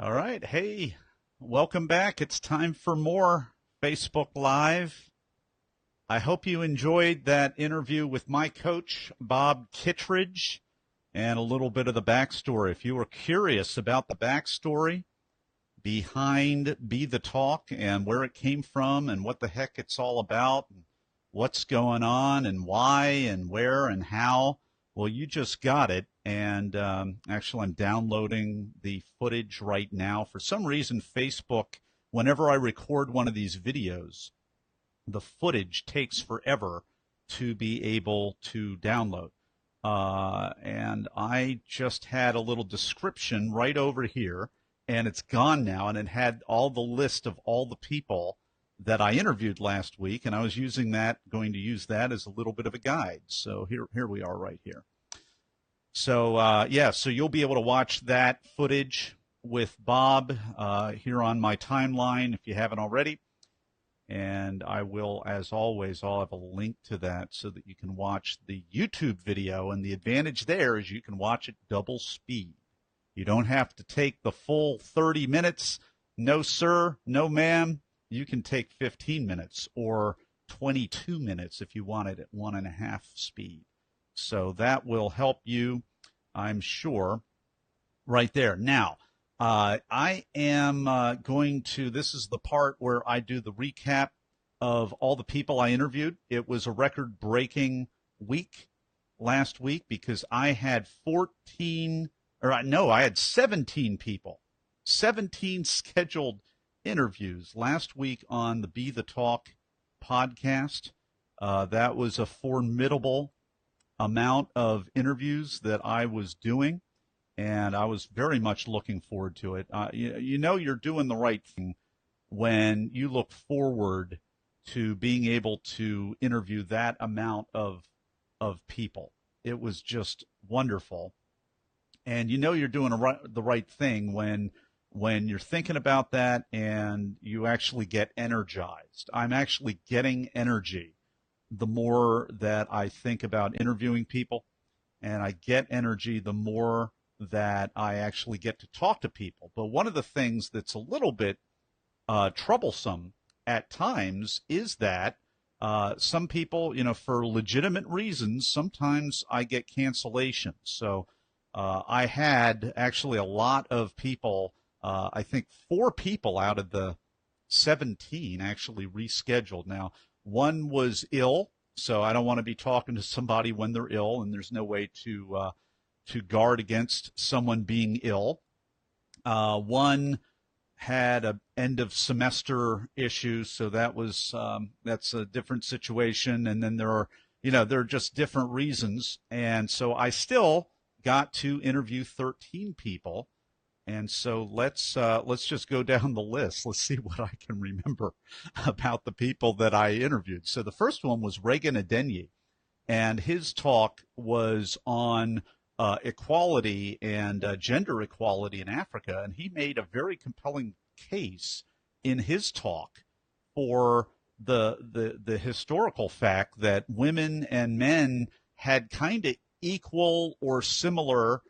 All right. Hey, welcome back. It's time for more Facebook Live. I hope you enjoyed that interview with my coach, Bob Kittredge, and a little bit of the backstory. If you were curious about the backstory behind Be the Talk and where it came from and what the heck it's all about, and what's going on and why and where and how, well, you just got it. And actually, I'm downloading the footage right now. For some reason, Facebook, whenever I record one of these videos, the footage takes forever to be able to download. And I just had a little description right over here, and it's gone now, and it had all the list of all the people that I interviewed last week, and I was going to use that as a little bit of a guide. So here we are right here. So, so you'll be able to watch that footage with Bob here on my timeline if you haven't already. And I will, as always, I'll have a link to that so that you can watch the YouTube video. And the advantage there is you can watch it double speed. You don't have to take the full 30 minutes. No, sir. No, ma'am. You can take 15 minutes or 22 minutes if you want it at 1.5 speed. So that will help you, I'm sure, right there. Now, I am going to, this is the part where I do the recap of all the people I interviewed. It was a record-breaking week last week because I had 17 people, 17 scheduled interviews last week on the Be the Talk podcast. That was a formidable amount of interviews that I was doing, and I was very much looking forward to it. You know you're doing the right thing when you look forward to being able to interview that amount of people. It was just wonderful. And you know you're doing the right thing when you're thinking about that and you actually get energized. I'm actually getting energy the more that I think about interviewing people, and I get energy the more that I actually get to talk to people. But one of the things that's a little bit troublesome at times is that some people, for legitimate reasons, sometimes I get cancellations. So I had actually a lot of people, I think 4 people out of the 17 actually rescheduled. Now, one was ill, so I don't want to be talking to somebody when they're ill, and there's no way to guard against someone being ill. One had an end of semester issue, so that's a different situation. And then there are just different reasons, and so I still got to interview 13 people. And so let's just go down the list. Let's see what I can remember about the people that I interviewed. So the first one was Reagan Adenye, and his talk was on equality and gender equality in Africa. And he made a very compelling case in his talk for the historical fact that women and men had kind of equal or similar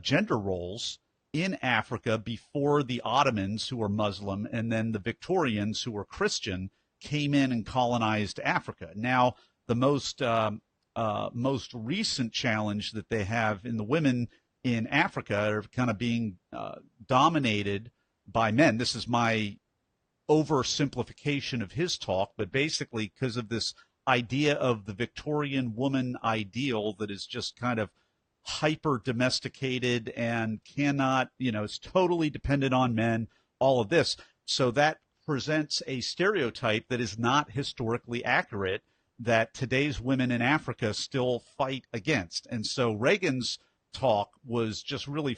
gender roles in Africa before the Ottomans, who were Muslim, and then the Victorians, who were Christian, came in and colonized Africa. Now, the most recent challenge that they have in the women in Africa are kind of being dominated by men. This is my oversimplification of his talk, but basically because of this idea of the Victorian woman ideal that is just kind of hyper domesticated and cannot, is totally dependent on men, all of this. So that presents a stereotype that is not historically accurate that today's women in Africa still fight against. And so Reagan's talk was just really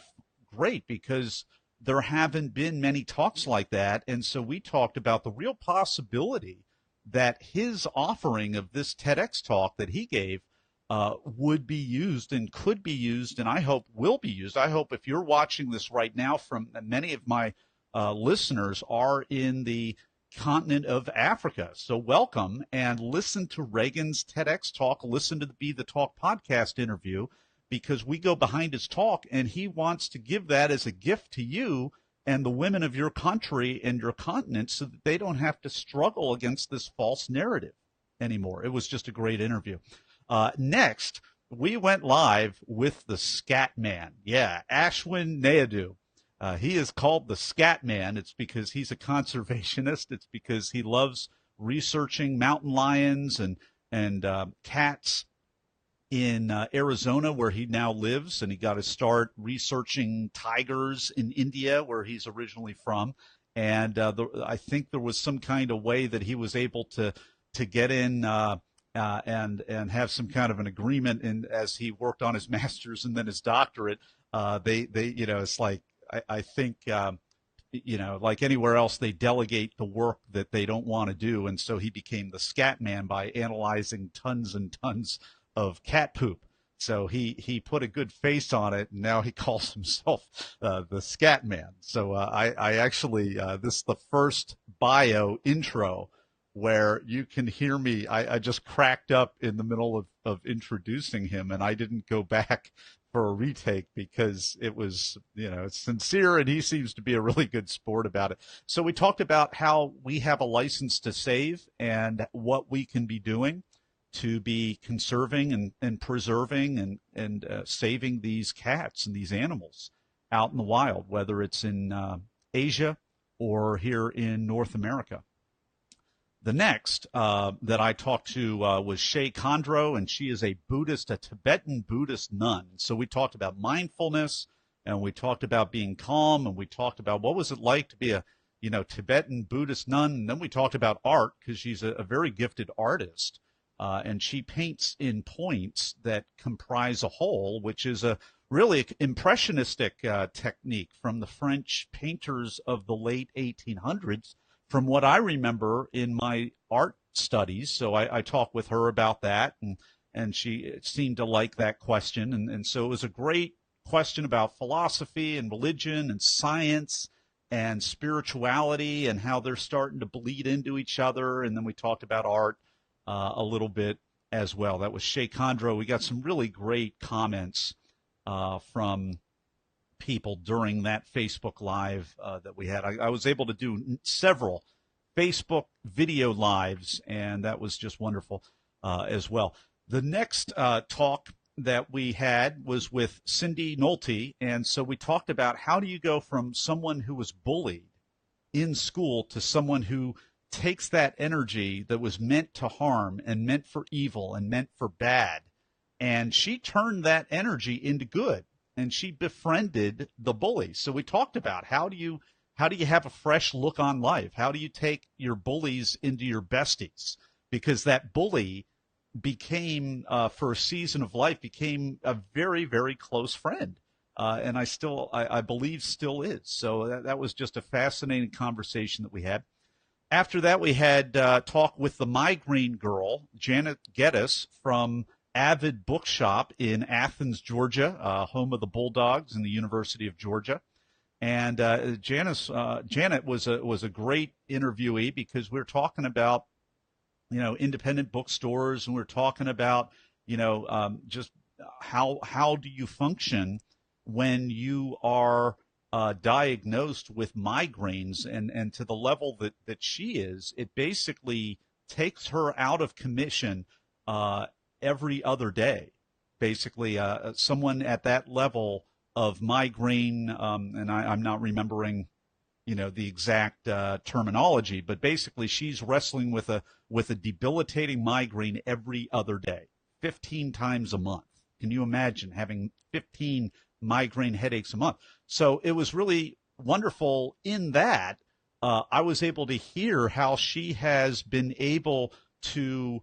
great because there haven't been many talks like that. And so we talked about the real possibility that his offering of this TEDx talk that he gave would be used and could be used, and I hope will be used. I hope if you're watching this right now, from many of my listeners are in the continent of Africa. So welcome, and listen to Reagan's TEDx talk. Listen to the Be the Talk podcast interview, because we go behind his talk, and he wants to give that as a gift to you and the women of your country and your continent so that they don't have to struggle against this false narrative anymore. It was just a great interview. Next, we went live with the Scat Man. Yeah, Ashwin Naidu. He is called the Scat Man. It's because he's a conservationist. It's because he loves researching mountain lions and cats in Arizona, where he now lives, and he got to start researching tigers in India, where he's originally from. And I think there was some kind of way that he was able to get in and have some kind of an agreement. And as he worked on his master's and then his doctorate, they it's like I think like anywhere else, they delegate the work that they don't want to do, and so he became the Scat Man by analyzing tons and tons of cat poop. So he put a good face on it, and now he calls himself the Scat Man. So I actually this is the first bio intro where you can hear me. I just cracked up in the middle of introducing him, and I didn't go back for a retake because it was, sincere, and he seems to be a really good sport about it. So we talked about how we have a license to save and what we can be doing to be conserving and preserving and saving these cats and these animals out in the wild, whether it's in Asia or here in North America. The next that I talked to was Shay Kondro, and she is a Tibetan Buddhist nun. So we talked about mindfulness, and we talked about being calm, and we talked about what was it like to be a Tibetan Buddhist nun, and then we talked about art because she's a very gifted artist. And she paints in points that comprise a whole, which is a really impressionistic technique from the French painters of the late 1800s, from what I remember in my art studies. So I talked with her about that, and she seemed to like that question. And so it was a great question about philosophy and religion and science and spirituality and how they're starting to bleed into each other. And then we talked about art a little bit as well. That was Shay Kondro. We got some really great comments from people during that Facebook Live that we had. I was able to do several Facebook video lives, and that was just wonderful as well. The next talk that we had was with Cindy Nolte, and so we talked about how do you go from someone who was bullied in school to someone who takes that energy that was meant to harm and meant for evil and meant for bad, and she turned that energy into good, and she befriended the bully. So we talked about how do you have a fresh look on life? How do you take your bullies into your besties? Because that bully became, for a season of life, became a very, very close friend. And I believe still is. So that was just a fascinating conversation that we had. After that, we had talk with the migraine girl, Janet Geddes from Avid Bookshop in Athens, Georgia, home of the Bulldogs and the University of Georgia. And Janet was a great interviewee because we're talking about independent bookstores, and we're talking about just how do you function when you are diagnosed with migraines, and to the level that she is, it basically takes her out of commission every other day. Basically, someone at that level of migraine, and I'm not remembering, the exact terminology, but basically she's wrestling with a debilitating migraine every other day, 15 times a month. Can you imagine having 15 migraine headaches a month? So it was really wonderful in that I was able to hear how she has been able to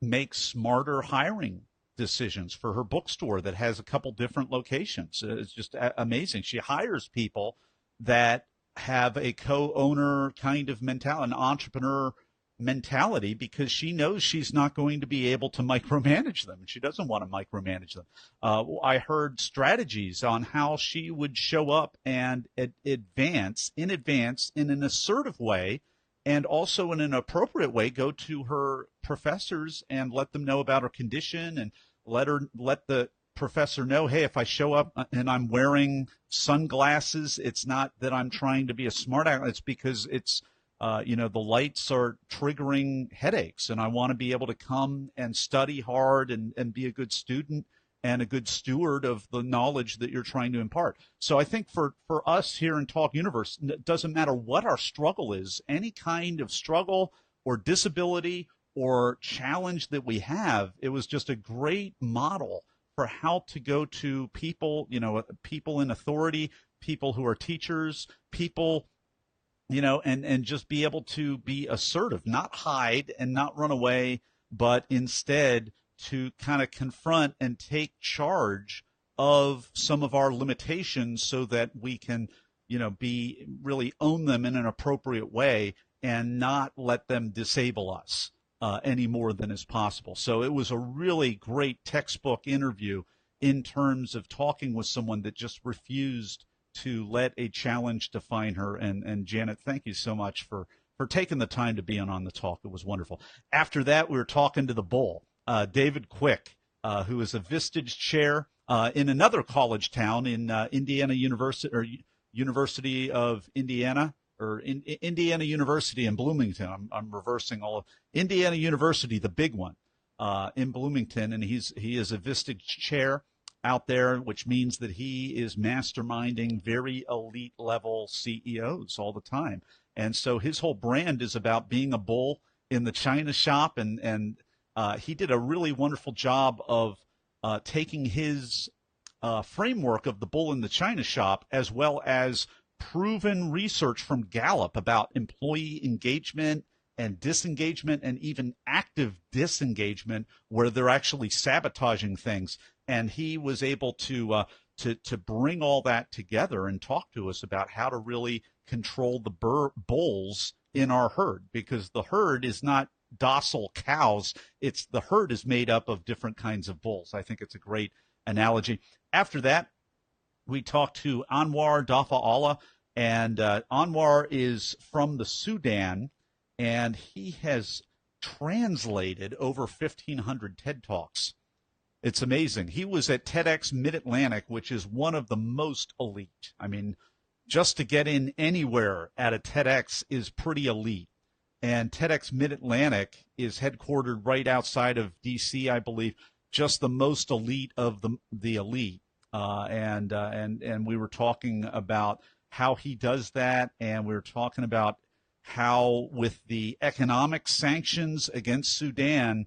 make smarter hiring decisions for her bookstore that has a couple different locations. It's just amazing. She hires people that have a co-owner kind of mentality, an entrepreneur mentality, because she knows she's not going to be able to micromanage them. She doesn't want to micromanage them. I heard strategies on how she would show up and advance in an assertive way, and also in an appropriate way, go to her professors and let them know about her condition, and let the professor know, hey, if I show up and I'm wearing sunglasses, it's not that I'm trying to be a smart aleck. It's because it's, the lights are triggering headaches, and I want to be able to come and study hard and be a good student and a good steward of the knowledge that you're trying to impart. So I think for us here in Talk Universe, it doesn't matter what our struggle is, any kind of struggle or disability or challenge that we have, it was just a great model for how to go to people, people in authority, people who are teachers, people, and just be able to be assertive, not hide and not run away, but instead to kind of confront and take charge of some of our limitations so that we can, be really own them in an appropriate way and not let them disable us any more than is possible. So it was a really great textbook interview in terms of talking with someone that just refused to let a challenge define her. And Janet, thank you so much for taking the time to be on the talk. It was wonderful. After that, we were talking to the bull, David Quick, who is a Vistage chair in another college town in Indiana University, or University of Indiana, or Indiana University in Bloomington. I'm reversing all of Indiana University, the big one in Bloomington, and he is a Vistage chair out there, which means that he is masterminding very elite level CEOs all the time. And so his whole brand is about being a bull in the China shop, and he did a really wonderful job of taking his framework of the bull in the China shop, as well as proven research from Gallup about employee engagement and disengagement, and even active disengagement, where they're actually sabotaging things. And he was able to bring all that together and talk to us about how to really control the bulls in our herd, because the herd is not docile cows. It's the herd is made up of different kinds of bulls. I think it's a great analogy. After that, we talked to Anwar Dafa Allah, and Anwar is from the Sudan, and he has translated over 1,500 TED Talks. It's amazing. He was at TEDx Mid-Atlantic, which is one of the most elite. I mean, just to get in anywhere at a TEDx is pretty elite. And TEDx Mid-Atlantic is headquartered right outside of D.C., I believe, just the most elite of the elite. And we were talking about how he does that, and we were talking about how with the economic sanctions against Sudan,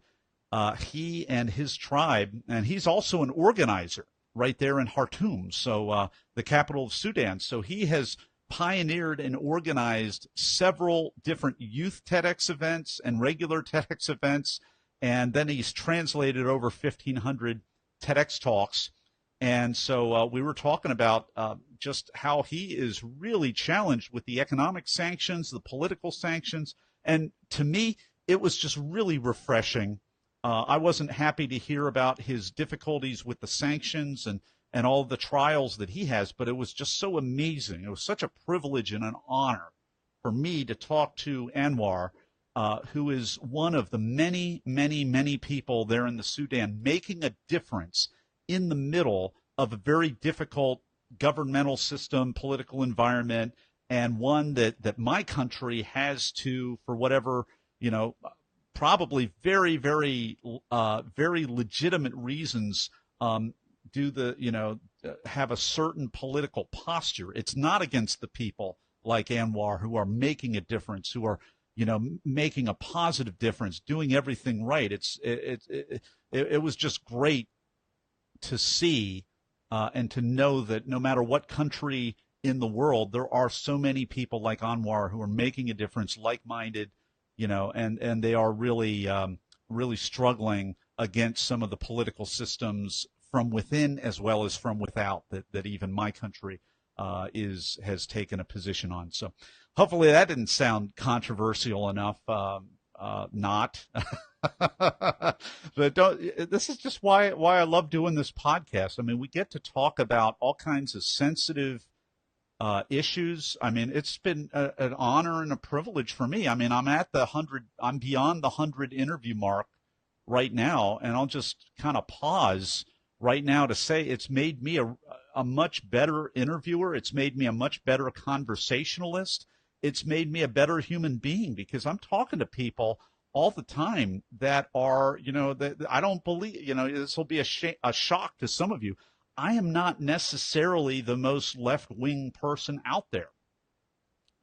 he and his tribe, and he's also an organizer right there in Khartoum, so the capital of Sudan. So he has pioneered and organized several different youth TEDx events and regular TEDx events, and then he's translated over 1,500 TEDx talks. And so we were talking about just how he is really challenged with the economic sanctions, the political sanctions. And to me, it was just really refreshing. I wasn't happy to hear about his difficulties with the sanctions and all the trials that he has, but it was just so amazing. It was such a privilege and an honor for me to talk to Anwar, who is one of the many, many, many people there in the Sudan making a difference in the middle of a very difficult governmental system, political environment, and one that my country has to, for whatever, probably very, very, very legitimate reasons, have a certain political posture. It's not against the people like Anwar who are making a difference, who are, making a positive difference, doing everything right. It was just great to see and to know that no matter what country in the world, there are so many people like Anwar who are making a difference, like-minded, and they are really, really struggling against some of the political systems from within as well as from without that even my country has taken a position on. So hopefully that didn't sound controversial enough. Not. But this is just why I love doing this podcast. I mean, we get to talk about all kinds of sensitive issues. I mean, it's been an honor and a privilege for me. I mean, I'm beyond the 100 interview mark right now, and I'll just kind of pause right now to say it's made me a much better interviewer. It's made me a much better conversationalist. It's made me a better human being because I'm talking to people all the time that are, that I don't believe, this will be a shock to some of you. I am not necessarily the most left wing person out there.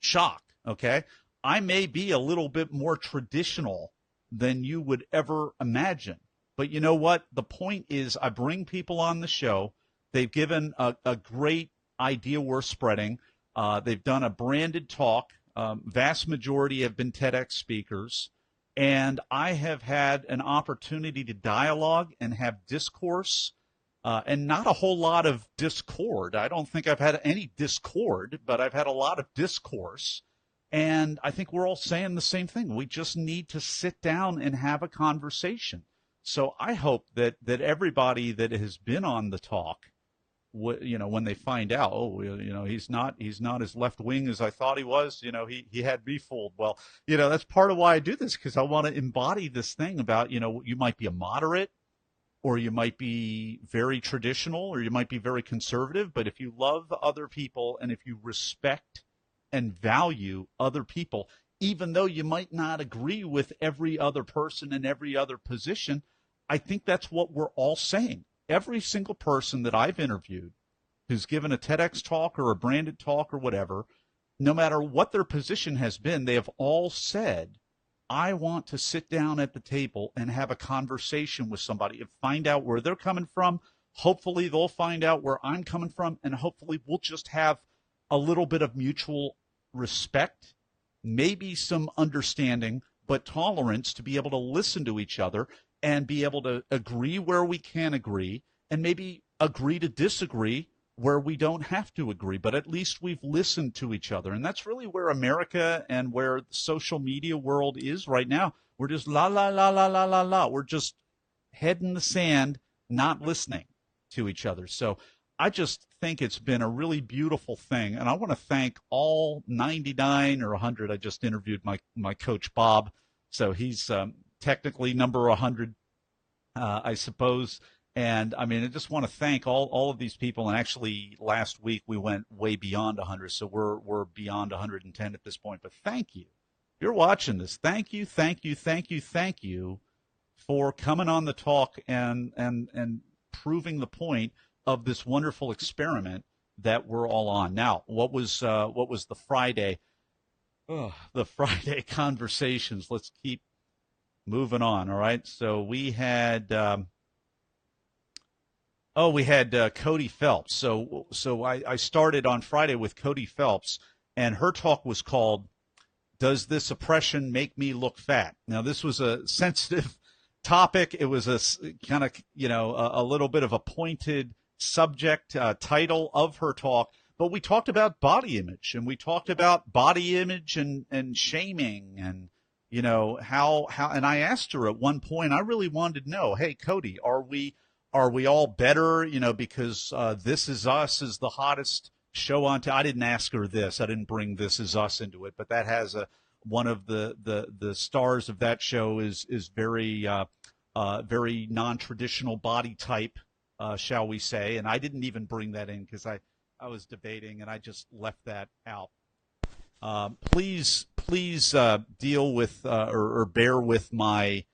Shock, okay? I may be a little bit more traditional than you would ever imagine. But you know what? The point is, I bring people on the show. They've given a great idea worth spreading. They've done a branded talk. Vast majority have been TEDx speakers. And I have had an opportunity to dialogue and have discourse, and not a whole lot of discord. I don't think I've had any discord, but I've had a lot of discourse. And I think we're all saying the same thing. We just need to sit down and have a conversation. So I hope that everybody that has been on the talk, when they find out, he's not as left wing as I thought he was. He had me fooled. Well, that's part of why I do this, because I want to embody this thing about, you might be a moderate, or you might be very traditional, or you might be very conservative. But if you love other people and if you respect and value other people, even though you might not agree with every other person in every other position, I think that's what we're all saying. Every single person that I've interviewed who's given a TEDx talk or a branded talk or whatever, no matter what their position has been, they have all said, I want to sit down at the table and have a conversation with somebody and find out where they're coming from. Hopefully they'll find out where I'm coming from, and hopefully we'll just have a little bit of mutual respect, maybe some understanding, but tolerance to be able to listen to each other and be able to agree where we can agree, and maybe agree to disagree where we don't have to agree, but at least we've listened to each other. And that's really where America and where the social media world is right now. We're just la, la, la, la, la, la, la. We're just head in the sand, not listening to each other. So I just think it's been a really beautiful thing. And I want to thank all 99 or 100. I just interviewed my coach, Bob. So he's technically number 100, I suppose. And I mean, I just want to thank all of these people. And actually, last week we went way beyond 100, so we're beyond 110 at this point. But thank you. If you're watching this, thank you for coming on the talk and proving the point of this wonderful experiment that we're all on. Now, what was the Friday? The Friday conversations. Let's keep moving on. All right. So we had. We had Cody Phelps. So I started on Friday with Cody Phelps, and her talk was called, Does This Oppression Make Me Look Fat? Now, this was a sensitive topic. It was a kind of, a little bit of a pointed subject title of her talk. But we talked about body image, and we talked about body image and shaming, and, how, and I asked her at one point, I really wanted to know, hey, Cody, are we all better, because This Is Us is the hottest show on I didn't ask her this. I didn't bring This Is Us into it, but that has one of the stars of that show is very very non-traditional body type, shall we say, and I didn't even bring that in because I was debating and I just left that out. Please deal with or bear with my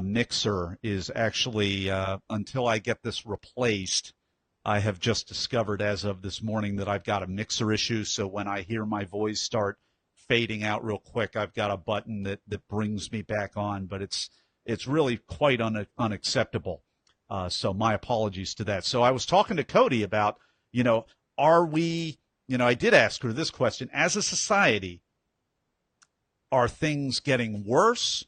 mixer is actually, until I get this replaced, I have just discovered as of this morning that I've got a mixer issue. So when I hear my voice start fading out real quick, I've got a button that brings me back on, but it's really quite unacceptable. So my apologies to that. So I was talking to Cody about, are we, I did ask her this question, as a society, are things getting worse?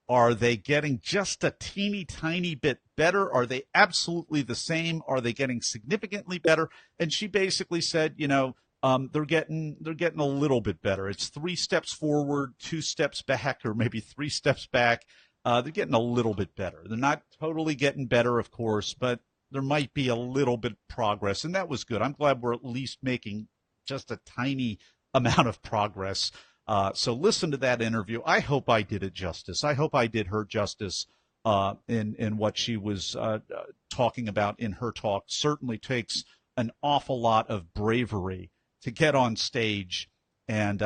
Are they getting just a teeny tiny bit better? Are they absolutely the same? Are they getting significantly better? And she basically said, they're getting a little bit better. It's 3 steps forward, 2 steps back, or maybe 3 steps back. They're getting a little bit better. They're not totally getting better, of course, but there might be a little bit of progress, and that was good. I'm glad we're at least making just a tiny amount of progress. So listen to that interview. I hope I did it justice. I hope I did her justice in what she was talking about in her talk. Certainly takes an awful lot of bravery to get on stage. And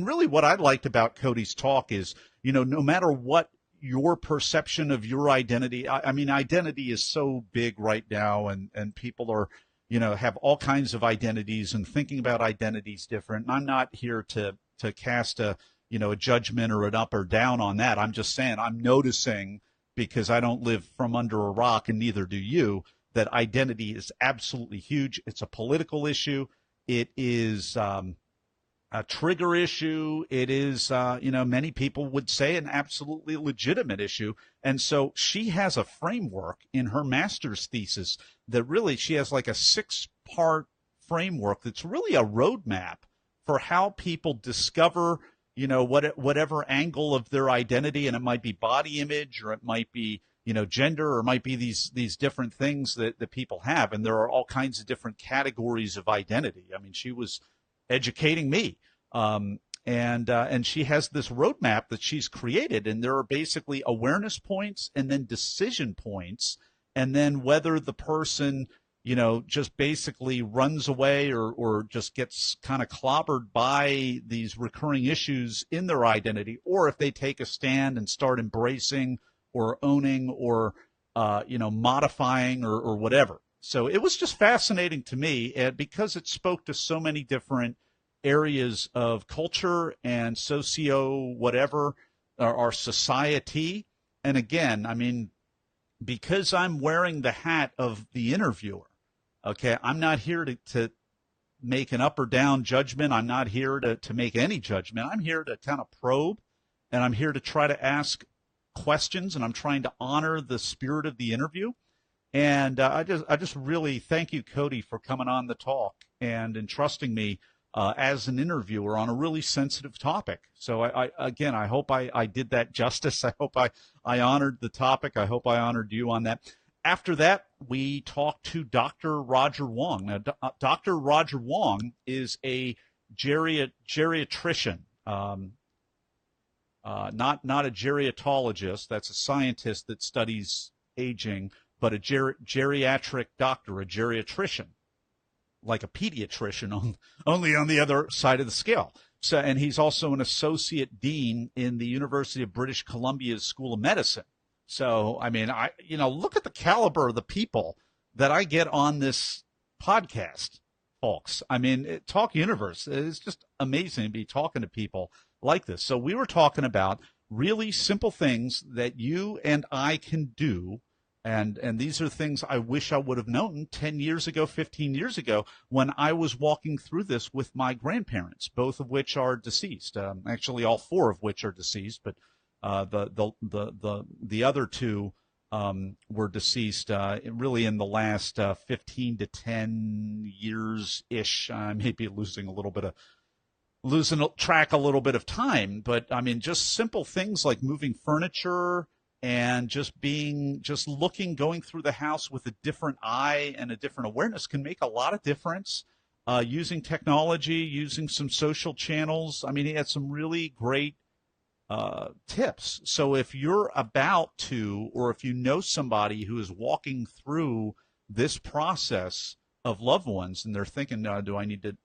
really what I liked about Cody's talk is, no matter what your perception of your identity, I mean, identity is so big right now, and people are, have all kinds of identities and thinking about identities different. And I'm not here to cast a judgment or an up or down on that. I'm just saying I'm noticing, because I don't live from under a rock and neither do you, that identity is absolutely huge. It's a political issue. It is a trigger issue. It is, many people would say an absolutely legitimate issue. And so she has a framework in her master's thesis that really, she has like a 6-part framework that's really a roadmap for how people discover, whatever angle of their identity, and it might be body image, or it might be, gender, or it might be these different things that people have. And there are all kinds of different categories of identity. I mean, she was educating me. And she has this roadmap that she's created, and there are basically awareness points and then decision points, and then whether the person, just basically runs away or just gets kind of clobbered by these recurring issues in their identity, or if they take a stand and start embracing or owning or, modifying or whatever. So it was just fascinating to me, and because it spoke to so many different areas of culture and socio whatever, our society. And again, I mean, because I'm wearing the hat of the interviewer, okay, I'm not here to make an up or down judgment. I'm not here to make any judgment. I'm here to kind of probe, and I'm here to try to ask questions, and I'm trying to honor the spirit of the interview. And I just really thank you, Cody, for coming on the talk and entrusting me as an interviewer on a really sensitive topic. So I hope I did that justice. I hope I honored the topic. I hope I honored you on that. After that, we talked to Dr. Roger Wong. Now, Dr. Roger Wong is a geriatrician, not a geriatologist. That's a scientist that studies aging, but a geriatric doctor, a geriatrician, like a pediatrician, only on the other side of the scale. So, and he's also an associate dean in the University of British Columbia's School of Medicine. So, I mean, look at the caliber of the people that I get on this podcast, folks. I mean, Talk Universe is just amazing to be talking to people like this. So we were talking about really simple things that you and I can do. And these are things I wish I would have known 10 years ago, 15 years ago, when I was walking through this with my grandparents, both of which are deceased. Actually, all 4 of which are deceased, but the other 2 were deceased really in the last 15 to 10 years ish. I may be losing track a little bit of time, but I mean, just simple things like moving furniture and just going through the house with a different eye and a different awareness can make a lot of difference. Using technology, using some social channels. I mean, he had some really great tips. So if you're about to, or if you know somebody who is walking through this process of loved ones and they're thinking, do I need to,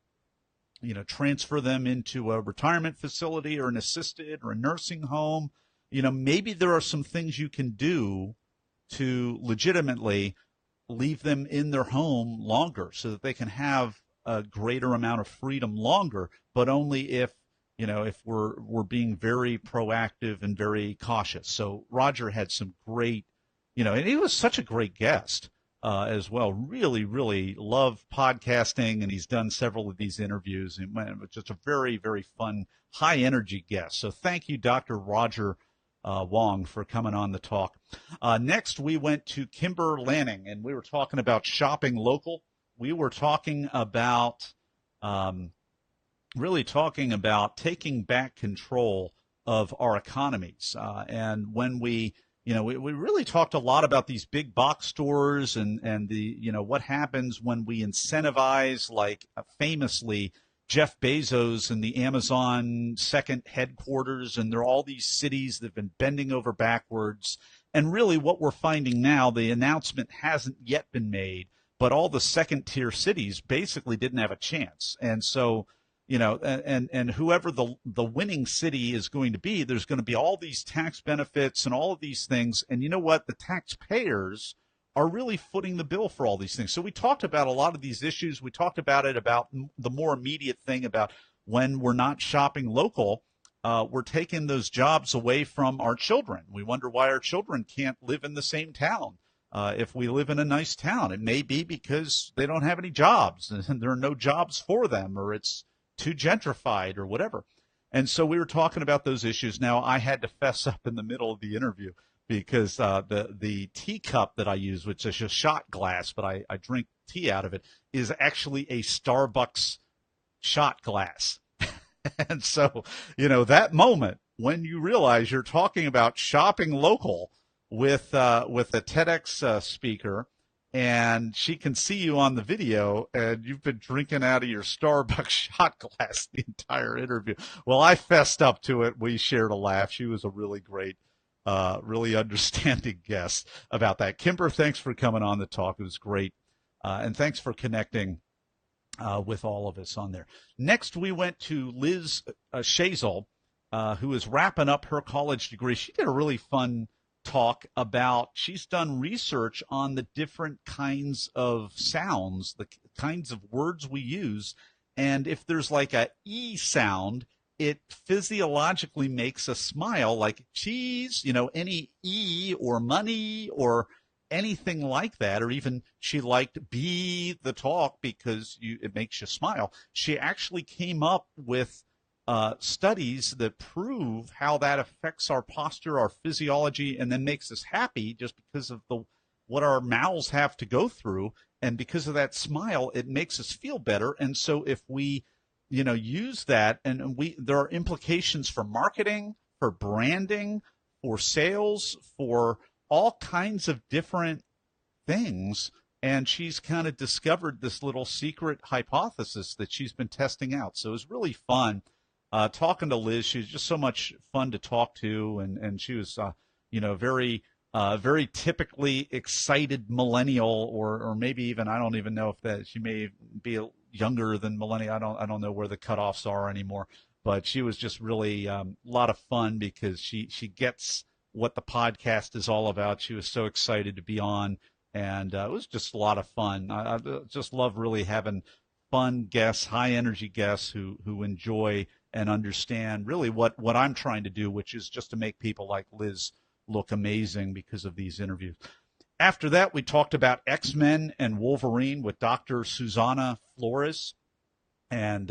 transfer them into a retirement facility or an assisted or a nursing home? Maybe there are some things you can do to legitimately leave them in their home longer so that they can have a greater amount of freedom longer, but only if we're being very proactive and very cautious. So Roger had some great, and he was such a great guest as well. Really, really love podcasting, and he's done several of these interviews. And it was just a very, very fun, high energy guest. So thank you, Dr. Roger Wong, for coming on the talk. Next, we went to Kimber Lanning, and we were talking about shopping local. We were talking about really talking about taking back control of our economies. And when we really talked a lot about these big box stores and the, what happens when we incentivize, like famously, Jeff Bezos and the Amazon second headquarters, and there are all these cities that have been bending over backwards, And really what we're finding now, the announcement hasn't yet been made, but all the second tier cities basically didn't have a chance. And so, and whoever the winning city is going to be, there's going to be all these tax benefits and all of these things. And you know what? The taxpayers are really footing the bill for all these things. So we talked about a lot of these issues. We talked about it, about the more immediate thing about when we're not shopping local, we're taking those jobs away from our children. We wonder why our children can't live in the same town. If we live in a nice town, it may be because they don't have any jobs and there are no jobs for them, or it's too gentrified or whatever. And so we were talking about those issues. Now, I had to fess up in the middle of the interview because the teacup that I use, which is a shot glass, but I drink tea out of it, is actually a Starbucks shot glass. And so, that moment when you realize you're talking about shopping local with a TEDx speaker, and she can see you on the video, and you've been drinking out of your Starbucks shot glass the entire interview. Well, I fessed up to it. We shared a laugh. She was a really great, really understanding guest about that. Kimber, thanks for coming on the talk. It was great. And thanks for connecting with all of us on there. Next, we went to Liz Shazel, who is wrapping up her college degree. She did a really fun talk about, she's done research on the different kinds of sounds, the kinds of words we use. And if there's like a E sound, it physiologically makes us smile, like cheese, any E or money or anything like that. Or even she liked Be the Talk because it makes you smile. She actually came up with studies that prove how that affects our posture, our physiology, and then makes us happy just because of what our mouths have to go through. And because of that smile, it makes us feel better. And so if we, use that, and there are implications for marketing, for branding, for sales, for all kinds of different things. And she's kind of discovered this little secret hypothesis that she's been testing out. So it was really fun. Talking to Liz. She was just so much fun to talk to, and she was, very, very typically excited millennial, or maybe even, I don't even know if that she may be younger than millennial. I don't know where the cutoffs are anymore, but she was just really a lot of fun because she gets what the podcast is all about. She was so excited to be on, and it was just a lot of fun. I just love really having fun guests, high energy guests who enjoy and understand really what I'm trying to do, which is just to make people like Liz look amazing because of these interviews. After that, we talked about X-Men and Wolverine with Dr. Susana Flores. And,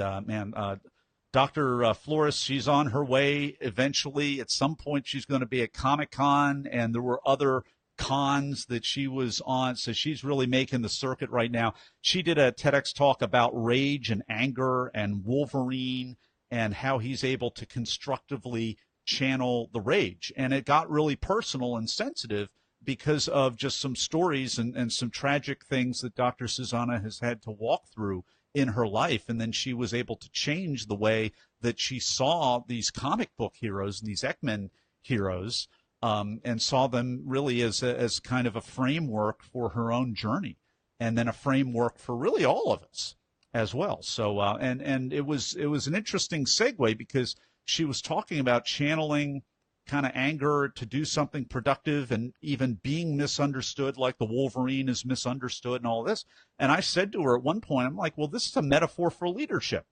Dr. Flores, she's on her way eventually. At some point, she's going to be at Comic-Con, and there were other cons that she was on, so she's really making the circuit right now. She did a TEDx talk about rage and anger and Wolverine and how he's able to constructively channel the rage. And it got really personal and sensitive because of just some stories and some tragic things that Dr. Susanna has had to walk through in her life. And then she was able to change the way that she saw these comic book heroes and these X-Men heroes, and saw them really as kind of a framework for her own journey, and then a framework for really all of us as well. So, and it was an interesting segue because she was talking about channeling kind of anger to do something productive, and even being misunderstood, like the Wolverine is misunderstood and all this. And I said to her at one point, I'm like, well, this is a metaphor for leadership,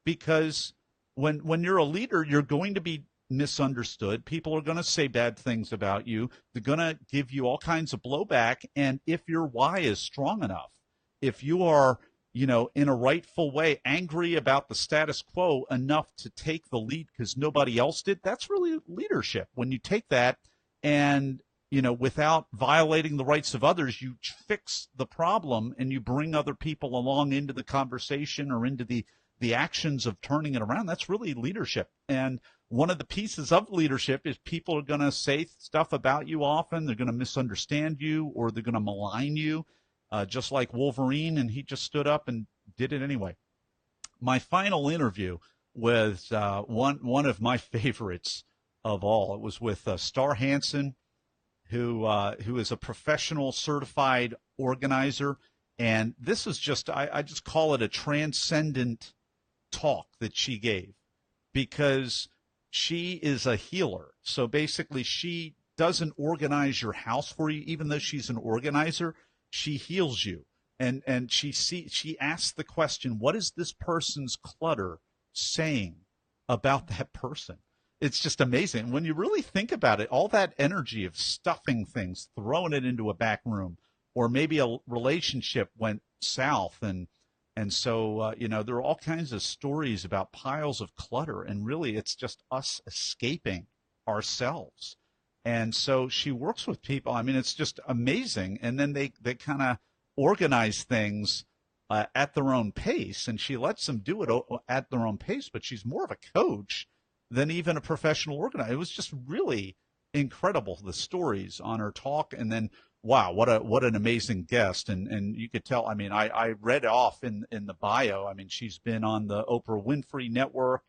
because when you're a leader, you're going to be misunderstood. People are going to say bad things about you. They're going to give you all kinds of blowback. And if your why is strong enough, if you are, in a rightful way, angry about the status quo enough to take the lead because nobody else did, that's really leadership. When you take that and, without violating the rights of others, you fix the problem and you bring other people along into the conversation or into the actions of turning it around. That's really leadership. And one of the pieces of leadership is people are going to say stuff about you often. They're going to misunderstand you, or they're going to malign you, just like Wolverine, and he just stood up and did it anyway. My final interview was one of my favorites of all. It was with Star Hansen who is a professional certified organizer. And this is just, I just call it a transcendent talk that she gave, because she is a healer. So basically, she doesn't organize your house for you, even though she's an organizer. She heals you, and she asks the question, what is this person's clutter saying about that person? It's just amazing when you really think about it. All that energy of stuffing things, throwing it into a back room, or maybe a relationship went south, and so, there are all kinds of stories about piles of clutter, and really it's just us escaping ourselves. And so she works with people. I mean, it's just amazing. And then they kind of organize things at their own pace, and she lets them do it at their own pace, but she's more of a coach than even a professional organizer. It was just really incredible, the stories on her talk. And then, wow, what an amazing guest. And you could tell, I mean, I read off in the bio. I mean, she's been on the Oprah Winfrey Network,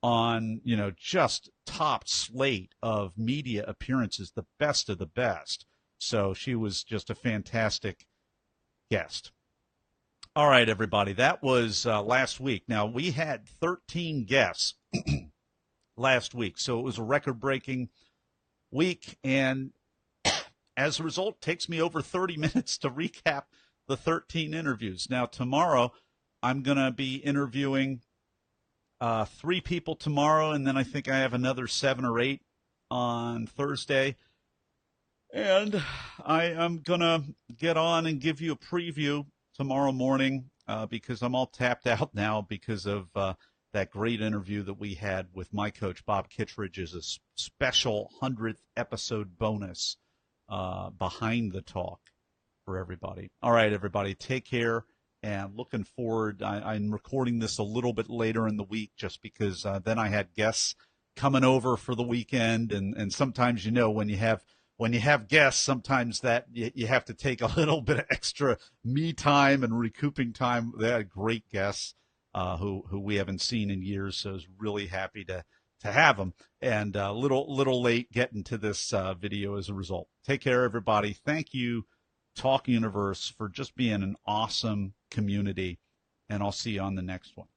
on, just top slate of media appearances, the best of the best. So she was just a fantastic guest. All right, everybody, that was last week. Now, we had 13 guests last week, so it was a record-breaking week, and as a result, it takes me over 30 minutes to recap the 13 interviews. Now, tomorrow, I'm going to be interviewing 3 people tomorrow, and then I think I have another 7 or 8 on Thursday. And I am going to get on and give you a preview tomorrow morning because I'm all tapped out now because of that great interview that we had with my coach, Bob Kittredge, as a special 100th episode bonus behind the talk for everybody. All right, everybody, take care. And looking forward, I'm recording this a little bit later in the week just because then I had guests coming over for the weekend. And sometimes, when you have guests, sometimes that you have to take a little bit of extra me time and recouping time. They had great guests who we haven't seen in years, so I was really happy to have them. And a little late getting to this video as a result. Take care, everybody. Thank you, Talk Universe, for just being an awesome community, and I'll see you on the next one.